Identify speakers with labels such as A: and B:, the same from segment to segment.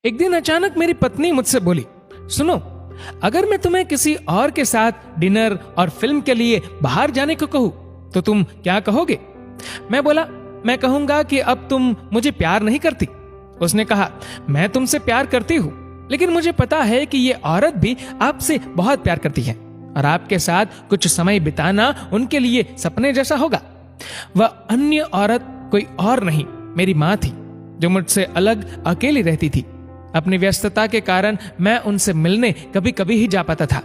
A: एक दिन अचानक मेरी पत्नी मुझसे बोली, सुनो, अगर मैं तुम्हें किसी और के साथ डिनर और फिल्म के लिए बाहर जाने को कहूं तो तुम क्या कहोगे? मैं बोला, मैं कहूंगा कि अब तुम मुझे प्यार नहीं करती। उसने कहा, मैं तुमसे प्यार करती हूं, लेकिन मुझे पता है कि ये औरत भी आपसे बहुत प्यार करती है और आपके साथ कुछ समय बिताना उनके लिए सपने जैसा होगा। वह अन्य औरत कोई और नहीं, मेरी माँ थी, जो मुझसे अलग अकेली रहती थी। अपनी व्यस्तता के कारण मैं उनसे मिलने कभी कभी ही जा पाता था।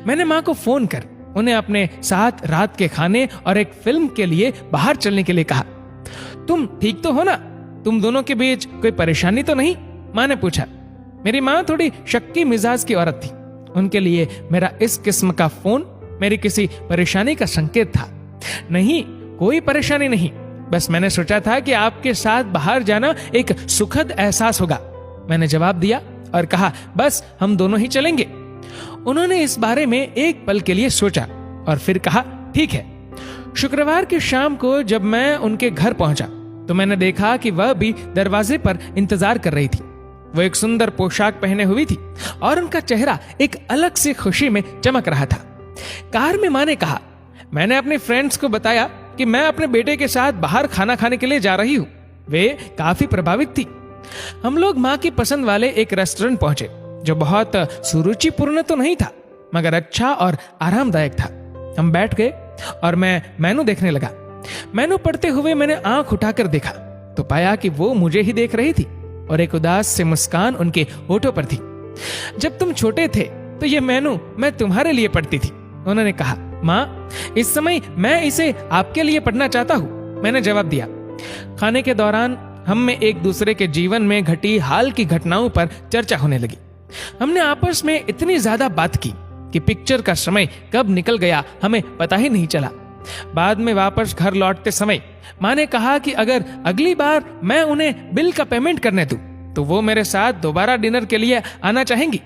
A: मैंने माँ को फोन कर उन्हें अपने साथ रात के खाने और एक फिल्म के लिए बाहर चलने के लिए कहा। तुम ठीक तो हो ना? तुम दोनों के बीच कोई परेशानी तो नहीं? माँ ने पूछा। मेरी माँ थोड़ी शक्की मिजाज की औरत थी। उनके लिए मेरा इस किस्म का फोन मेरी किसी परेशानी का संकेत था। नहीं, कोई परेशानी नहीं, बस मैंने सोचा था कि आपके साथ बाहर जाना एक सुखद एहसास होगा। मैंने जवाब दिया और कहा, बस हम दोनों ही चलेंगे। उन्होंने इस बारे में एक पल के लिए सोचा और फिर कहा, ठीक है। शुक्रवार की शाम को जब मैं उनके घर पहुंचा तो मैंने देखा कि वह भी दरवाजे पर इंतजार कर रही थी। वो एक सुंदर पोशाक पहने हुई थी और उनका चेहरा एक अलग सी खुशी में चमक रहा था। कार में माँ ने कहा, मैंने अपने फ्रेंड्स को बताया कि मैं अपने बेटे के साथ बाहर खाना खाने के लिए जा रही हूँ। वे काफी प्रभावित थी। हम लोग माँ की पसंद वाले एक रेस्टोरेंट पहुंचे, जो बहुत सुरुचिपूर्ण तो नहीं था, मगर अच्छा और आरामदायक था। हम बैठ गए और मैं मेनू देखने लगा। मेनू पढ़ते हुए मैंने आंख उठाकर देखा तो पाया कि वो मुझे ही देख रही थी और एक उदास से मुस्कान उनके होठों पर थी। जब तुम छोटे थे तो ये मेनू मैं तुम्हारे लिए पढ़ती थी, उन्होंने कहा। माँ, इस समय मैं इसे आपके लिए पढ़ना चाहता हूँ, मैंने जवाब दिया। खाने के दौरान हम में एक दूसरे के जीवन में घटी हाल की घटनाओं पर चर्चा होने लगी। हमने आपस में इतनी ज्यादा बात की कि पिक्चर का समय कब निकल गया हमें पता ही नहीं चला। बाद में वापस घर लौटते समय माँ ने कहा कि अगर अगली बार मैं उन्हें बिल का पेमेंट करने दूं तो वो मेरे साथ दोबारा डिनर के लिए आना चाहेंगी।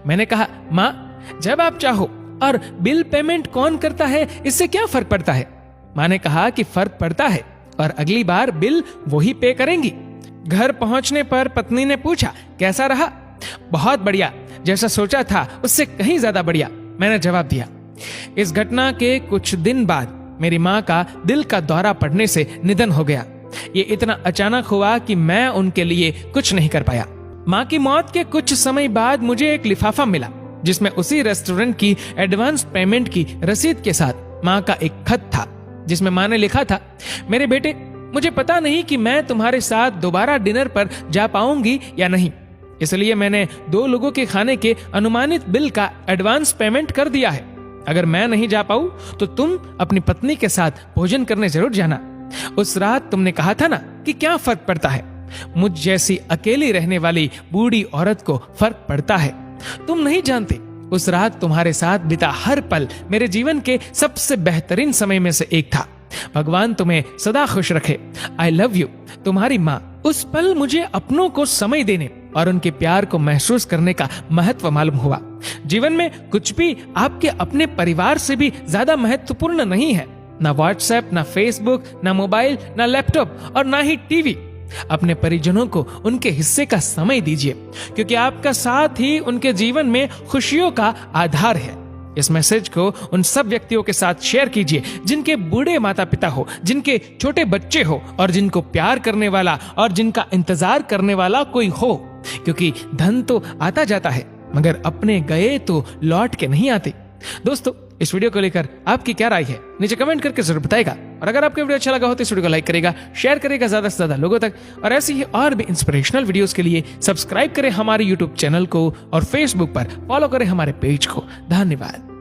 A: मैंने कहा, माँ, जब आप चाहो, और बिल पेमेंट कौन करता है इससे क्या फर्क पड़ता है? माँ ने कहा कि फर्क पड़ता है और अगली बार बिल वही पे करेंगी। घर पहुंचने पर पत्नी ने पूछा, कैसा रहा? बहुत बढ़िया, जैसा सोचा था उससे कहीं ज्यादा बढ़िया, मैंने जवाब दिया। इस घटना के कुछ दिन बाद मेरी माँ का दिल का दौरा पड़ने से निधन हो गया। ये इतना अचानक हुआ कि मैं उनके लिए कुछ नहीं कर पाया। माँ की मौत के कुछ समय बाद मुझे एक लिफाफा मिला जिसमें उसी रेस्टोरेंट की एडवांस पेमेंट की रसीद के साथ माँ का एक खत था, जिसमें माँ ने लिखा था, मेरे बेटे, मुझे पता नहीं कि मैं तुम्हारे साथ दोबारा डिनर पर जा पाऊंगी या नहीं, इसलिए मैंने 2 लोगों के खाने के अनुमानित बिल का एडवांस पेमेंट कर दिया है। अगर मैं नहीं जा पाऊं तो तुम अपनी पत्नी के साथ भोजन करने जरूर जाना। उस रात तुमने कहा था ना कि क्या फर्क पड़ता है। मुझ जैसी अकेली रहने वाली बूढ़ी औरत को फर्क पड़ता है। तुम नहीं जानते, उस रात तुम्हारे साथ बीता हर पल मेरे जीवन के सबसे बेहतरीन समय में से एक था। भगवान तुम्हें सदा खुश रखे। आई लव यू, तुम्हारी माँ। उस पल मुझे अपनों को समय देने और उनके प्यार को महसूस करने का महत्व मालूम हुआ। जीवन में कुछ भी आपके अपने परिवार से भी ज्यादा महत्वपूर्ण नहीं है। ना व्हाट्सएप, ना फेसबुक, ना मोबाइल, ना लैपटॉप और ना ही टीवी। अपने परिजनों को उनके हिस्से का समय दीजिए, क्योंकि आपका साथ ही उनके जीवन में खुशियों का आधार है। इस मैसेज को उन सब व्यक्तियों के साथ शेयर कीजिए जिनके बूढ़े माता पिता हो, जिनके छोटे बच्चे हो और जिनको प्यार करने वाला और जिनका इंतजार करने वाला कोई हो, क्योंकि धन तो आता जाता है मगर अपने गए तो लौट के नहीं आते। दोस्तों, इस वीडियो को लेकर आपकी क्या राय है नीचे कमेंट करके जरूर बताएगा। और अगर आपको वीडियो अच्छा लगा हो तो इस वीडियो को लाइक करेगा, शेयर करेगा ज्यादा से ज्यादा लोगों तक। और ऐसी ही और भी इंस्पिरेशनल वीडियोस के लिए सब्सक्राइब करें हमारे यूट्यूब चैनल को और फेसबुक पर फॉलो करें हमारे पेज को। धन्यवाद।